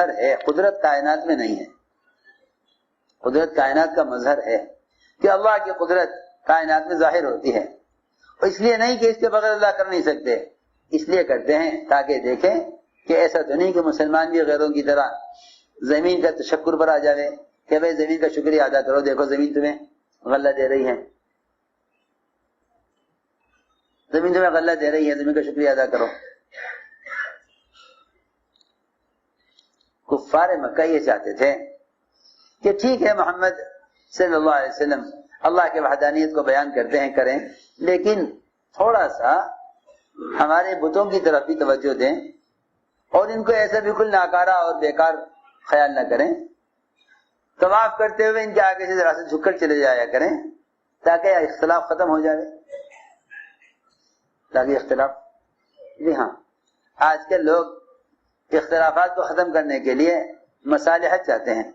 مظہر ہے، قدرت کائنات میں نہیں ہے. قدرت کائنات کا مظہر ہے کہ اللہ کی قدرت کائنات میں ظاہر ہوتی ہے، اور اس لیے نہیں کہ اس کے بغیر اللہ کر نہیں سکتے، اس لیے کرتے ہیں تاکہ دیکھیں کہ ایسا تو نہیں کہ مسلمان بھی غیروں کی طرح زمین کا تشکر پر آ جائے کہ بھائی زمین کا شکریہ ادا کرو، دیکھو زمین تمہیں غلہ دے رہی ہے، زمین تمہیں غلہ دے رہی ہے، زمین کا شکریہ ادا کرو. کفار مکہ یہ چاہتے تھے کہ ٹھیک ہے محمد صلی اللہ علیہ وسلم اللہ کے وحدانیت کو بیان کرتے ہیں، کریں، لیکن تھوڑا سا ہمارے بتوں کی طرف بھی توجہ دیں اور ان کو ایسا بالکل ناکارہ اور بیکار خیال نہ کریں. طواف کرتے ہوئے ان کے آگے سے ذرا سے جھک کر چلے جایا کریں تاکہ اختلاف ختم ہو جائے، تاکہ اختلاف. جی ہاں، آج کل لوگ اختلافات کو ختم کرنے کے لیے مصالحت چاہتے ہیں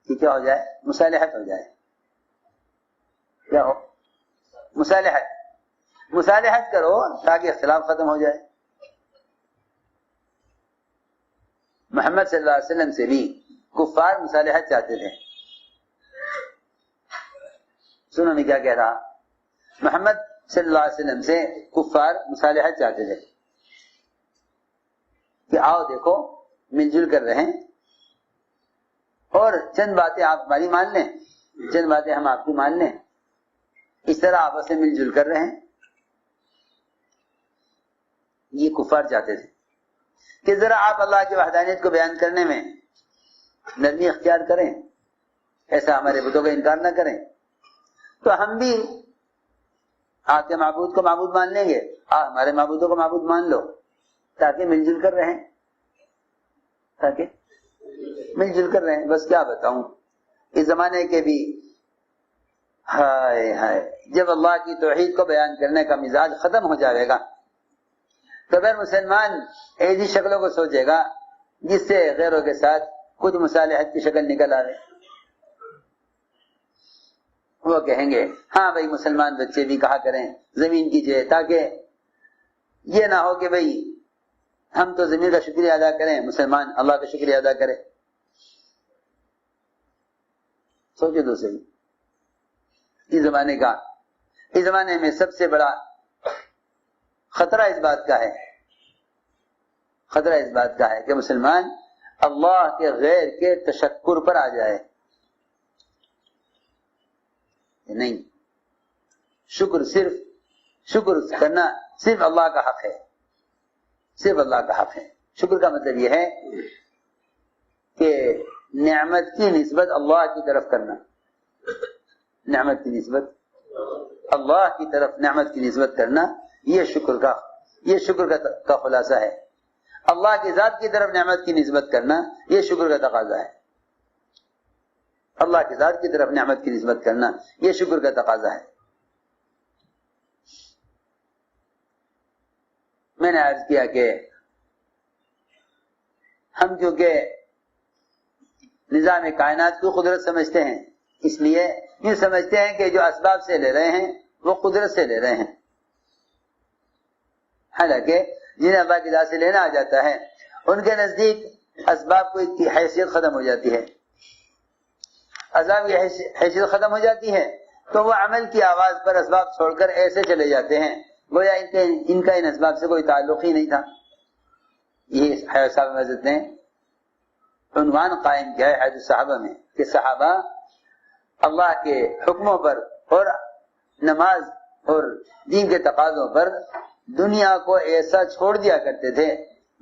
کہ کیا ہو جائے، مصالحت ہو جائے. کیا ہو؟ مصالحت کرو تاکہ اختلاف ختم ہو جائے. محمد صلی اللہ علیہ وسلم سے بھی کفار مصالحت چاہتے تھے. سنو میں کیا کہہ رہا، محمد صلی اللہ علیہ وسلم سے کفار مصالحت چاہتے تھے کہ آؤ دیکھو مل جل کر رہیں اور چند باتیں آپ ہماری مان لیں، چند باتیں ہم آپ کی مان لیں، اس طرح آپس میں مل جل کر رہیں. یہ کفار چاہتے تھے کہ ذرا آپ اللہ کی وحدانیت کو بیان کرنے میں نرمی اختیار کریں، ایسا ہمارے بتوں کا انکار نہ کریں، تو ہم بھی آپ کے معبود کو معبود مان لیں گے، آپ ہمارے معبودوں کو معبود مان لو، تاکہ مل جل کر رہیں، تاکہ مل جل کر رہیں. بس کیا بتاؤں، اس زمانے کے بھی ہائے ہائے، جب اللہ کی توحید کو بیان کرنے کا مزاج ختم ہو جائے گا تو پھر مسلمان ایسی شکلوں کو سوچے گا جس سے غیروں کے ساتھ کچھ مصالحت کی شکل نکل آئے. وہ کہیں گے ہاں بھائی مسلمان بچے بھی کہا کریں زمین کیجئے، تاکہ یہ نہ ہو کہ بھائی ہم تو زمین کا شکریہ ادا کریں، مسلمان اللہ کا شکریہ ادا کرے. سوچے دوسرے اس زمانے میں سب سے بڑا خطرہ اس بات کا ہے کہ مسلمان اللہ کے غیر کے تشکر پر آ جائے. نہیں، شکر کرنا صرف اللہ کا حق ہے، صرف اللہ کا حق ہے. شکر کا مطلب یہ ہے کہ نعمت کی نسبت اللہ کی طرف کرنا، نعمت کی نسبت اللہ کی طرف، نعمت کی نسبت کرنا، یہ شکر کا خلاصہ ہے. اللہ کی ذات کی طرف نعمت کی نسبت کرنا یہ شکر کا تقاضا ہے. اللہ کی ذات کی طرف نعمت کی نسبت کرنا یہ شکر کا تقاضا ہے. میں نے عرض کیا کہ ہم کیونکہ نظام کائنات کو قدرت سمجھتے ہیں، اس لیے یہ سمجھتے ہیں کہ جو اسباب سے لے رہے ہیں وہ قدرت سے لے رہے ہیں، حالانکہ جنہیں اللہ کی ذات سے لینا آ جاتا ہے ان کے نزدیک اسباب کی حیثیت ختم ہو جاتی ہے. اسباب کی حیثیت ختم ہو جاتی ہے تو وہ عمل کی آواز پر اسباب چھوڑ کر ایسے چلے جاتے ہیں گویا ان کا ان اسباب سے کوئی تعلق ہی نہیں تھا. یہ حضرت صاحب حضرت نے عنوان قائم کیا ہے حضرت صحابہ میں کہ صحابہ اللہ کے حکموں پر اور نماز اور دین کے تقاضوں پر دنیا کو ایسا چھوڑ دیا کرتے تھے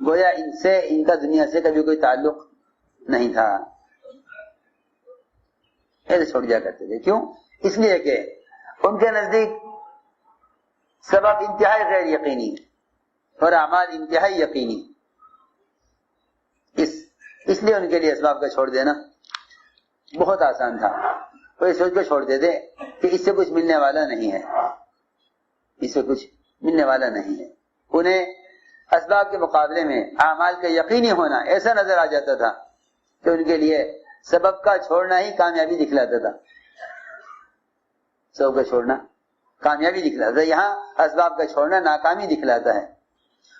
گویا ان کا دنیا سے کبھی کوئی تعلق نہیں تھا. ایسے چھوڑ دیا کرتے تھے. کیوں؟ اس لیے کہ ان کے نزدیک سبب انتہائی غیر یقینی اور اعمال انتہائی یقینی، اس لیے ان کے لیے اسباب کا چھوڑ دینا بہت آسان تھا. وہ یہ سوچ کے چھوڑ دیتے کہ اس سے کچھ ملنے والا نہیں ہے، اس سے کچھ ملنے والا نہیں ہے. انہیں اسباب کے مقابلے میں اعمال کا یقینی ہونا ایسا نظر آ جاتا تھا کہ ان کے لیے سبب کا چھوڑنا ہی کامیابی دکھلاتا تھا. سبب کا چھوڑنا کامیابی دکھلاتا تھا. یہاں اسباب کا چھوڑنا ناکامی دکھلاتا ہے،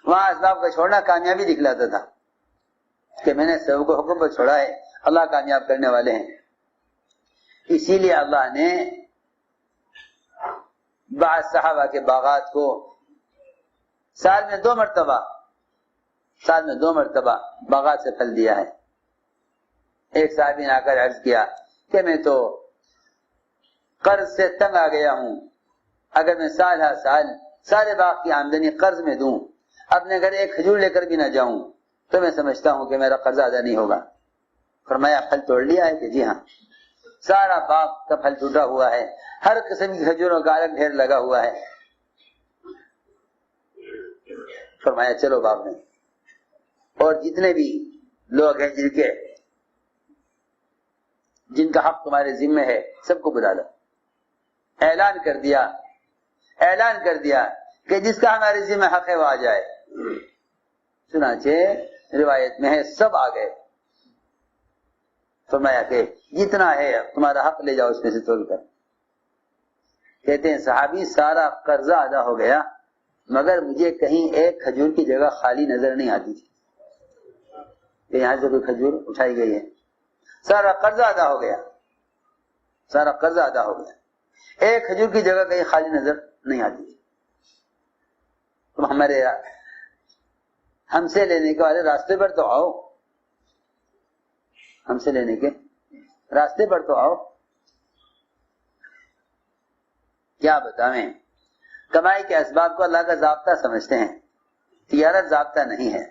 وہاں اسباب کا چھوڑنا کامیابی دکھلاتا تھا. کہ میں نے سب کو حکم پر چھوڑا ہے، اللہ کامیاب کرنے والے ہیں۔ اسی لیے اللہ نے بعض صحابہ کے باغات کو سال میں دو مرتبہ باغات سے پھل دیا ہے۔ ایک صحابی نے آ کر عرض کیا کہ میں تو قرض سے تنگ آ گیا ہوں، اگر میں سال ہر سال سارے باغ کی آمدنی قرض میں دوں، اپنے گھر ایک کھجور لے کر بھی نہ جاؤں، تو میں سمجھتا ہوں کہ میرا قرض ادا نہیں ہوگا۔ فرمایا پھل توڑ لیا ہے؟ کہ جی ہاں، سارا باغ کا پھل ٹوٹا ہوا ہے، ہر قسم کی کھجوروں کا الگ ڈھیر لگا ہوا ہے۔ فرمایا چلو باغ میں، اور جتنے بھی لوگ ہیں جن کا حق تمہارے ذمہ ہے سب کو بلا لو۔ اعلان کر دیا کہ جس کا ہمارے ذمہ حق ہے وہ آ جائے۔ چنانچہ روایت میں ہے سب آ گئے۔ فرمایا کہ جتنا ہے تمہارا حق لے جاؤ اس میں سے تول کر۔ کہتے ہیں صحابی سارا قرضہ ادا ہو گیا، مگر مجھے کہیں ایک کھجور کی جگہ خالی نظر نہیں آتی تھی کہ یہاں سے کوئی کھجور اٹھائی گئی ہے۔ سارا قرضہ ادا ہو گیا، ایک کھجور کی جگہ کہیں خالی نظر نہیں آتی تھی۔ تم ہم سے لینے کے والے راستے پر تو آؤ، کیا بتائیں، کمائی کے اسباب کو اللہ کا ضابطہ سمجھتے ہیں۔ تجارت ضابطہ نہیں ہے،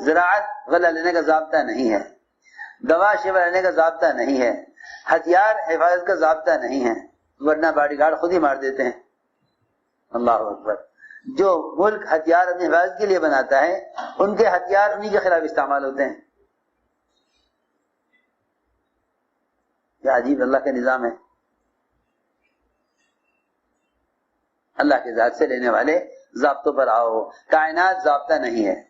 زراعت غلہ لینے کا ضابطہ نہیں ہے، دوا شفا لینے کا ضابطہ نہیں ہے، ہتھیار حفاظت کا ضابطہ نہیں ہے، ورنہ باڈی گارڈ خود ہی مار دیتے ہیں۔ اللہ اکبر۔ جو ملک ہتھیار اپنی حفاظت کے لیے بناتا ہے ان کے ہتھیار انہی کے خلاف استعمال ہوتے ہیں۔ کیا عجیب اللہ کا نظام ہے۔ اللہ کے ذات سے لینے والے ضابطوں پر آؤ، کائنات ضابطہ نہیں ہے۔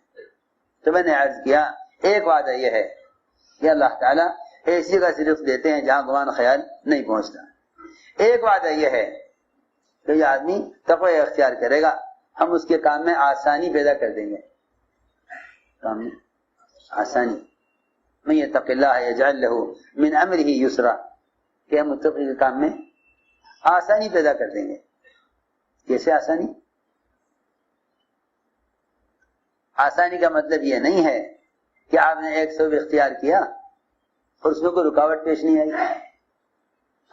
تو میں نے عرض کیا ایک وعدہ یہ ہے کہ اللہ تعالیٰ ایسی کا صرف دیتے ہیں جہاں گمان خیال نہیں پہنچتا۔ ایک وعدہ یہ ہے کہ یہ آدمی تقوی اختیار کرے گا، ہم اس کے کام میں آسانی پیدا کر دیں گے۔ کام میں آسانی، من یتق اللہ یجعل لہ من امرہ یسرا، کہ ہم متقی کے کام میں آسانی پیدا کر دیں گے۔ کیسے آسانی؟ آسانی کا مطلب یہ نہیں ہے کہ آپ نے ایک سبب اختیار کیا اور اس میں کوئی رکاوٹ پیش نہیں آئی۔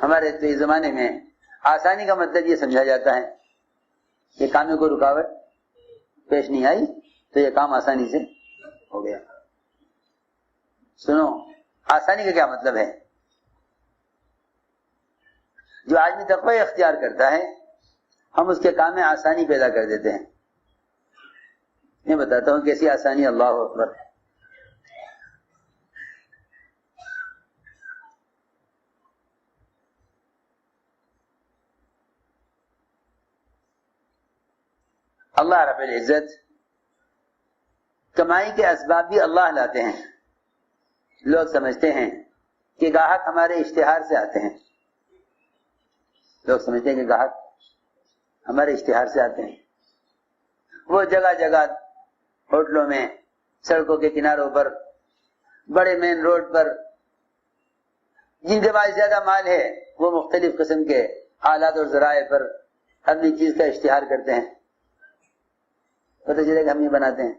ہمارے تو اس زمانے میں آسانی کا مطلب یہ سمجھا جاتا ہے کہ کام میں کوئی رکاوٹ پیش نہیں آئی تو یہ کام آسانی سے ہو گیا۔ سنو، آسانی کا کیا مطلب ہے؟ جو آدمی تقوی اختیار کرتا ہے ہم اس کے کام میں آسانی پیدا کر دیتے ہیں۔ میں بتاتا ہوں کیسی آسانی، اللہ اکبر۔ اللہ رب العزت کمائی کے اسباب بھی اللہ لاتے ہیں۔ لوگ سمجھتے ہیں کہ گاہک ہمارے اشتہار سے آتے ہیں، وہ جگہ جگہ ہوٹلوں میں، سڑکوں کے کناروں پر، بڑے مین روڈ پر، جن کے پاس زیادہ مال ہے وہ مختلف قسم کے آلات اور ذرائع پر اپنی چیز کا اشتہار کرتے ہیں۔ پتہ چلے کہ ہم یہ بناتے ہیں۔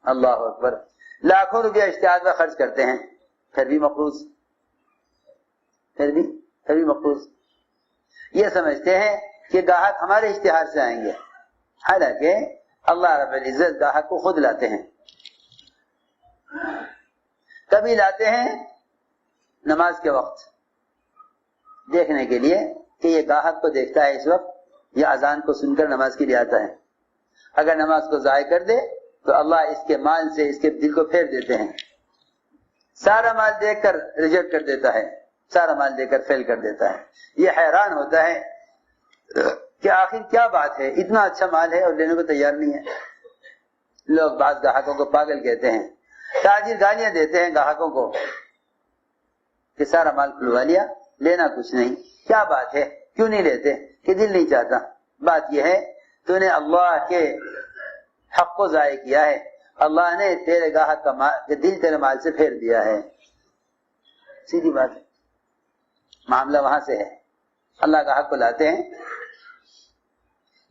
اللہ اکبر، لاکھوں روپیہ اشتہار پر خرچ کرتے ہیں، پھر بھی مقروض، یہ سمجھتے ہیں کہ گاہک ہمارے اشتہار سے آئیں گے، حالانکہ اللہ رب العزت گاہک کو خود لاتے ہیں۔ کبھی لاتے ہیں نماز کے وقت دیکھنے کے لیے کہ یہ گاہک کو دیکھتا ہے اس وقت یا اذان کو سن کر نماز کے لیے آتا ہے۔ اگر نماز کو ضائع کر دے تو اللہ اس کے مال سے اس کے دل کو پھیر دیتے ہیں، سارا مال دیکھ کر ریجیکٹ کر دیتا ہے، سارا مال دے کر فیل کر دیتا ہے۔ یہ حیران ہوتا ہے کہ آخر کیا بات ہے، اتنا اچھا مال ہے اور لینے کو تیار نہیں ہے۔ لوگ بعض گاہکوں کو پاگل کہتے ہیں، تاجر گالیاں دیتے ہیں گاہکوں کو کہ سارا مال کھلوا لیا، لینا کچھ نہیں، کیا بات ہے، کیوں نہیں لیتے؟ کہ دل نہیں چاہتا۔ بات یہ ہے تو نے اللہ کے حق کو ضائع کیا ہے اللہ نے تیرے گاہک کا دل تیرے مال سے پھیر دیا ہے. سیدھی بات ہے, معاملہ وہاں سے ہے. اللہ کا حق کو لاتے ہیں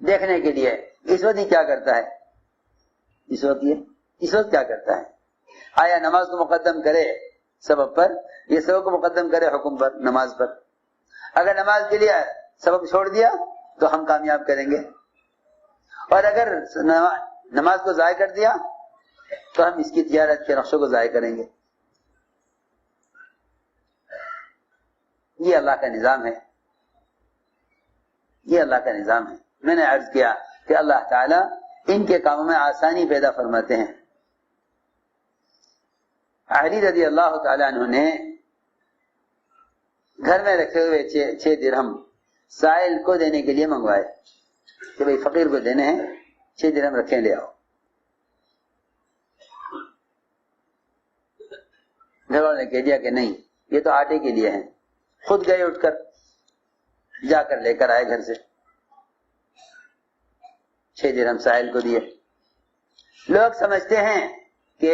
دیکھنے کے لیے. اس وقت یہ کیا کرتا ہے؟ اس وقت کیا کرتا ہے؟ آیا نماز کو مقدم کرے سبب پر, یہ سبب کو مقدم کرے حکم پر, نماز پر. اگر نماز کے لیے سبب چھوڑ دیا تو ہم کامیاب کریں گے, اور اگر نماز کو ضائع کر دیا تو ہم اس کی تجارت کے نقشوں کو ضائع کریں گے. یہ اللہ کا نظام ہے, یہ اللہ کا نظام ہے. میں نے عرض کیا کہ اللہ تعالیٰ ان کے کاموں میں آسانی پیدا فرماتے ہیں. علی رضی اللہ تعالیٰ عنہ نے گھر میں رکھے ہوئے 6 درہم سائل کو دینے کے لیے منگوائے کہ بھئی فقیر کو دینے ہیں, 6 درہم رکھیں, لے آؤ. گھر والوں نے کہہ دیا کہ نہیں, یہ تو آٹے کے لیے ہیں. خود گئے, اٹھ کر جا کر لے کر آئے گھر سے, 6 درہم سائل کو دیے. لوگ سمجھتے ہیں کہ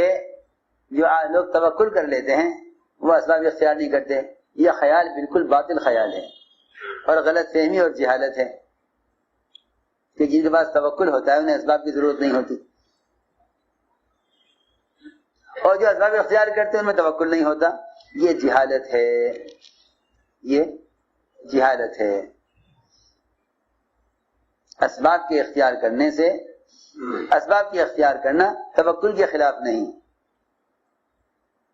جو لوگ توکل کر لیتے ہیں وہ اسباب اختیار نہیں کرتے. یہ خیال بالکل باطل خیال ہے اور غلط فہمی اور جہالت ہے کہ جن کے پاس توکل ہوتا ہے انہیں اسباب کی ضرورت نہیں ہوتی, اور جو اسباب اختیار کرتے ہیں ان میں توکل نہیں ہوتا. یہ جہالت ہے, یہ جہالت ہے. اسباب کے اختیار کرنے سے, اسباب کی اختیار کرنا توکل کے خلاف نہیں,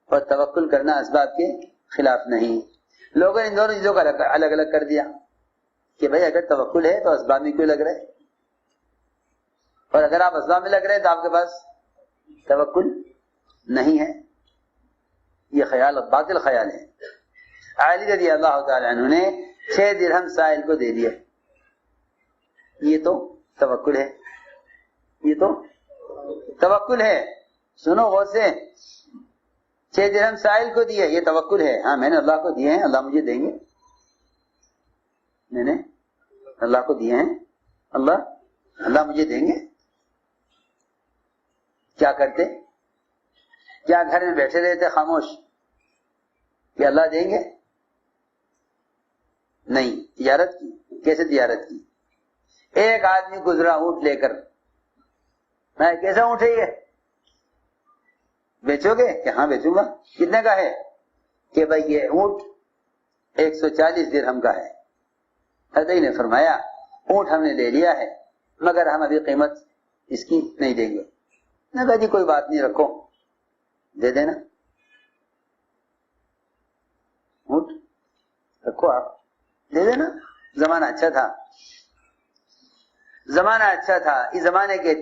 اور توکل کرنا اسباب کے خلاف نہیں. لوگوں نے ان دونوں چیزوں کا الگ الگ کر دیا کہ بھئی اگر توکل ہے تو اسباب میں کیوں لگ رہے, اور اگر آپ اسباب میں لگ رہے ہیں تو آپ کے پاس توکل نہیں ہے. یہ خیال باطل خیال ہے. علی رضی اللہ تعالی عنہ نے 6 درہم سائل کو دے دیا. یہ تو توکل ہے, یہ تو توکل ہے. سنو غور سے, 6 درہم سائل کو دیے, یہ توکل ہے. ہاں میں نے اللہ کو دیے ہیں, اللہ مجھے دیں گے. میں نے اللہ کو دیے ہیں, اللہ مجھے دیں گے. کیا کرتے؟ کیا گھر میں بیٹھے رہتے خاموش کہ اللہ دیں گے؟ نہیں. تجارت کی. کیسے تجارت کی؟ ایک آدمی گزرا اونٹ لے کر, میں کیسا اونٹ ہے یہ, بیچو گے؟ کہ ہاں بیچوں گا. کتنے کا ہے؟ کہ بھائی یہ اونٹ 140 درہم کا ہے. حضرت نے فرمایا اونٹ ہم نے لے لیا ہے مگر ہم ابھی قیمت اس کی نہیں دیں گے. نہ کہا جی کوئی بات نہیں, رکھو, دے دینا اونٹ, رکھو آپ, دے دینا. زمانہ اچھا تھا, زمانہ اچھا تھا. اس زمانے کے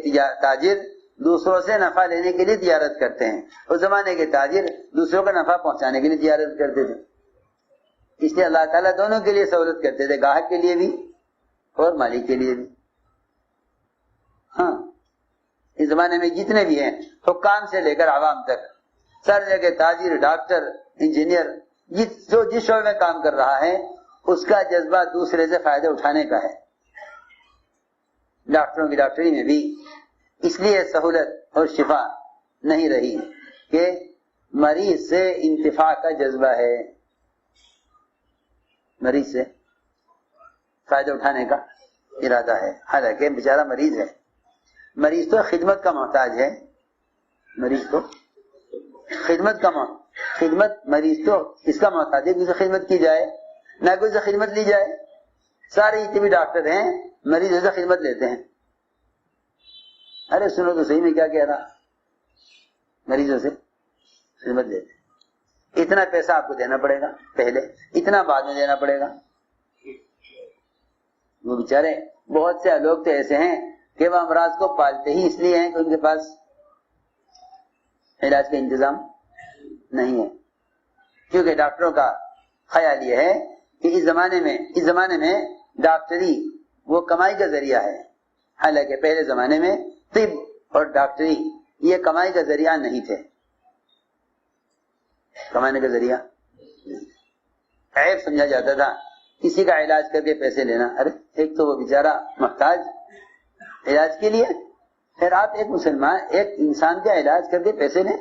تاجر دوسروں سے نفع لینے کے لیے تجارت کرتے ہیں, اس زمانے کے تاجر دوسروں کا نفع پہنچانے کے لیے تجارت کرتے تھے. اس لیے اللہ تعالیٰ دونوں کے لیے سہولت کرتے تھے, گاہک کے لیے بھی اور مالک کے لیے بھی. ہاں, اس زمانے میں جتنے بھی ہیں حکام سے لے کر عوام تک, سر جگہ تاجر, ڈاکٹر, انجینئر, جو جس شعبے میں کام کر رہا ہے اس کا جذبہ دوسرے سے فائدہ اٹھانے کا ہے. ڈاکٹروں کی ڈاکٹری میں بھی اس لیے سہولت اور شفا نہیں رہی کہ مریض سے انتفاع کا جذبہ ہے, مریض سے فائدہ اٹھانے کا ارادہ ہے. حالانکہ بیچارہ مریض ہے, مریض تو خدمت کا محتاج ہے, مریض تو خدمت مریض تو اس کا محتاج ہے کہ اسے خدمت کی جائے, نہ کہ اسے خدمت لی جائے. سارے جتنے بھی ڈاکٹر ہیں مریضوں سے خدمت لیتے ہیں. ارے سنو تو صحیح میں کیا کہہ رہا, مریضوں سے خدمت لیتے ہیں. اتنا پیسہ آپ کو دینا پڑے گا پہلے, اتنا بعد میں دینا پڑے گا. وہ بیچارے بہت سے لوگ تو ایسے ہیں کہ وہ امراض کو پالتے ہی اس لیے ہیں کہ ان کے پاس علاج کا انتظام نہیں ہے. کیونکہ ڈاکٹروں کا خیال یہ ہے کہ اس زمانے میں ڈاکٹری وہ کمائی کا ذریعہ ہے. حالانکہ پہلے زمانے میں طب اور ڈاکٹری یہ کمائی کا ذریعہ نہیں تھے, کمانے کا ذریعہ عیب سمجھا جاتا تھا کسی کا علاج کر کے پیسے لینا. ارے ایک تو وہ بیچارہ محتاج علاج کے لیے, پھر آپ ایک مسلمان ایک انسان کا علاج کر کے پیسے لیں؟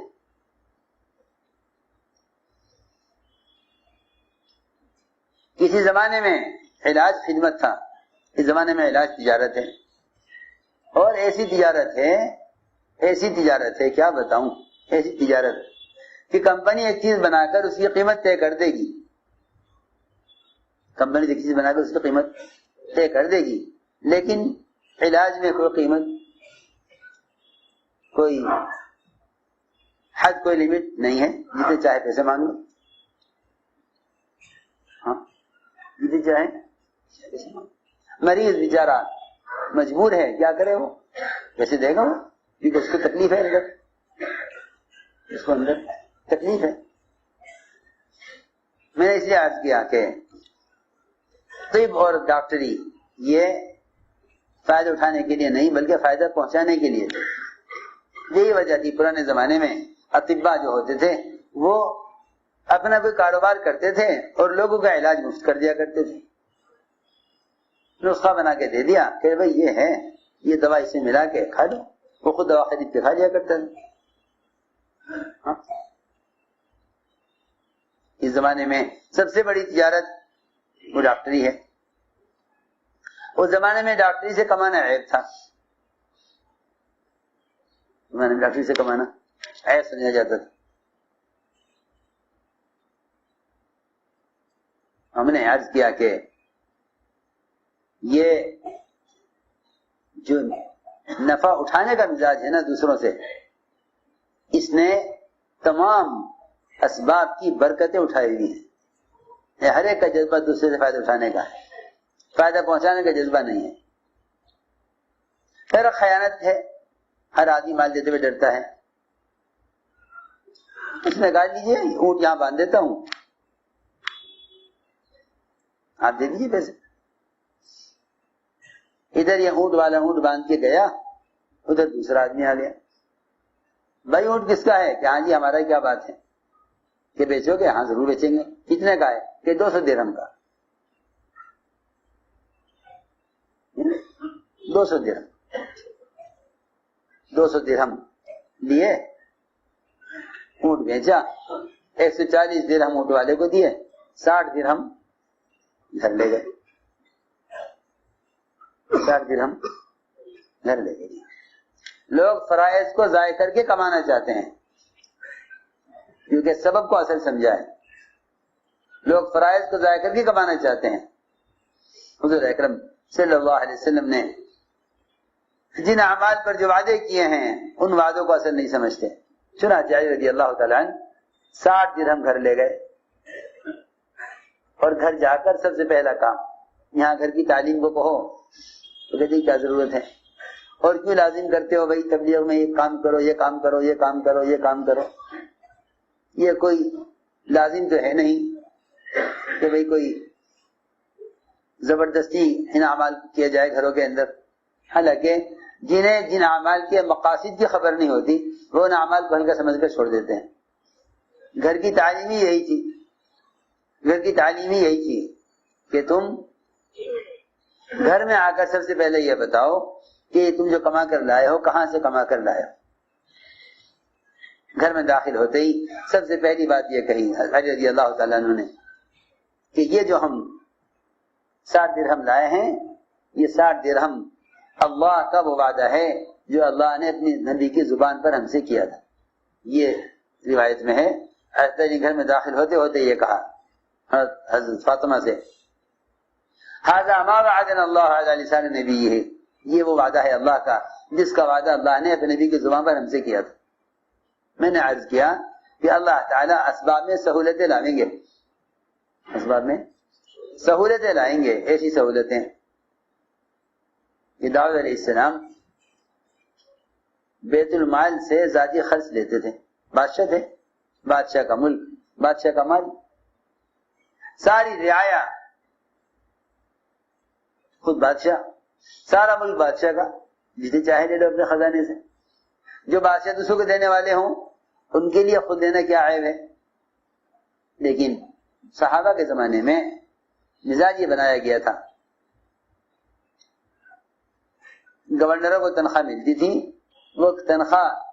کسی زمانے میں علاج خدمت تھا، اس زمانے میں علاج تجارت ہے، اور ایسی تجارت ہے کیا بتاؤں، ایسی تجارت کہ کمپنی ایک چیز بنا کر اس کی قیمت طے کر دے گی، کمپنی ایک چیز بنا کر اس کی قیمت طے کر دے گی، لیکن علاج میں کوئی قیمت، کوئی حد، کوئی لمٹ نہیں ہے، جتنے چاہے پیسے مانگ لو، ہاں جتنے چاہے پیسے مانگ لو۔ مریض بیچارہ مجبور ہے، کیا کرے، وہ پیسے دے گا وہ، کیونکہ اس کو تکلیف ہے، اندر اس کو اندر تکلیف ہے۔ میں نے اس لیے عرض کیا کہ طب اور ڈاکٹری یہ فائدہ اٹھانے کے لیے نہیں بلکہ فائدہ پہنچانے کے لیے، یہی وجہ تھی پرانے زمانے میں اطباء جو ہوتے تھے وہ اپنا کوئی کاروبار کرتے تھے اور لوگوں کا علاج مفت کر دیا کرتے تھے، نسخہ بنا کے دے دیا کہ بھائی یہ ہے، یہ دوا اسے ملا کے کھا لو، وہ خود دوا خرید کے کھا لیا کرتا تھا۔ اس زمانے میں سب سے بڑی تجارت وہ ڈاکٹری ہے، اس زمانے میں ڈاکٹری سے کمانا عیب تھا، زمانے میں ڈاکٹری سے کمانا عیب سمجھا جاتا تھا۔ ہم نے عرض کیا کہ یہ جو نفع اٹھانے کا مزاج ہے نا دوسروں سے، اس نے تمام اسباب کی برکتیں اٹھائی ہوئی ہیں، ہر ایک کا جذبہ دوسرے سے فائدہ اٹھانے کا ہے، فائدہ پہنچانے کا جذبہ نہیں ہے۔ پھر خیانت ہے، ہر آدمی مال دیتے ہوئے ڈرتا ہے، اس نے کہا لیجیے اونٹ یہاں باندھ دیتا ہوں، آپ دے دیجیے پیسے۔ ادھر یہ اونٹ والا اونٹ باندھ کے گیا، ادھر دوسرا آدمی آ گیا، بھائی اونٹ کس کا ہے؟ کہ ہاں جی ہمارا، کیا بات ہے کہ بیچو گے؟ ہاں ضرور بیچیں گے۔ کتنے کا ہے؟ کہ 200 درہم کا۔ 200 درہم، 200 درہم لیے، اونٹ بیچا، 140 درہم اونٹ والے کو دیے، 60 درہم گھر لے گئے، 60 درہم گھر لے گئے۔ لوگ فرائض کو ضائع کر کے کمانا چاہتے ہیں کیونکہ سبب کو اصل سمجھا ہے، لوگ فرائض کو ضائع کر کے کمانا چاہتے ہیں۔ حضور اکرم صلی اللہ علیہ وسلم نے جن اعمال پر جو وعدے کیے ہیں ان وعدوں کو اصل نہیں سمجھتے۔ چنانچہ علی رضی اللہ تعالیٰ عنہ 60 درہم گھر لے گئے، اور گھر جا کر سب سے پہلا کام، یہاں گھر کی تعلیم کو کہو تو کہتے کیا ضرورت ہے، اور کیوں لازم کرتے ہو بھائی تبلیغ میں یہ کام کرو، یہ کام کرو، یہ کام کرو، یہ کام کرو، یہ کوئی لازم تو ہے نہیں کہ بھئی کوئی زبردستی ان اعمال کو کیا جائے گھروں کے اندر۔ حالانکہ جنہیں جن اعمال کے مقاصد کی خبر نہیں ہوتی وہ ان اعمال کو ہلکا سمجھ کر چھوڑ دیتے ہیں۔ گھر کی تعلیم ہی یہی تھی، گھر کی تعلیم ہی یہی تھی کہ تم گھر میں آ کر سب سے پہلے یہ بتاؤ کہ تم جو کما کر لائے ہو کہاں سے کما کر لائے ہو۔ گھر میں داخل ہوتے ہی سب سے پہلی بات یہ کہی علی رضی اللہ تعالیٰ عنہ نے کہ یہ جو ہم 60 درہم لائے ہیں، یہ 60 درہم اللہ کا وہ وعدہ ہے جو اللہ نے اپنی نبی کی زبان پر ہم سے کیا تھا۔ یہ روایت میں ہے، حضرت گھر میں داخل ہوتے ہوتے یہ کہا حضرت فاطمہ سے، ھذا ما وعدنا اللہ علی لسان نبیہ، یہ وہ وعدہ ہے اللہ کا جس کا وعدہ اللہ نے اپنے نبی کی زبان پر ہم سے کیا تھا۔ میں نے عرض کیا کہ اللہ تعالیٰ اسباب میں سہولتیں لائیں گے، اسباب میں سہولتیں لائیں گے، ایسی سہولتیں کہ داؤد علیہ السلام بیت المال سے ذاتی خرچ لیتے تھے، بادشاہ تھے، بادشاہ کا ملک، بادشاہ کا مال، ساری رعایا خود بادشاہ، سارا ملک بادشاہ کا، جتنے چاہے لے لو اپنے خزانے سے۔ جو بادشاہ دوسروں کو دینے والے ہوں ان کے لیے خود دینا کیا عیب ہے؟ لیکن صحابہ کے زمانے میں مزاج یہ بنایا گیا تھا، گورنروں کو تنخواہ ملتی تھی وہ تنخواہ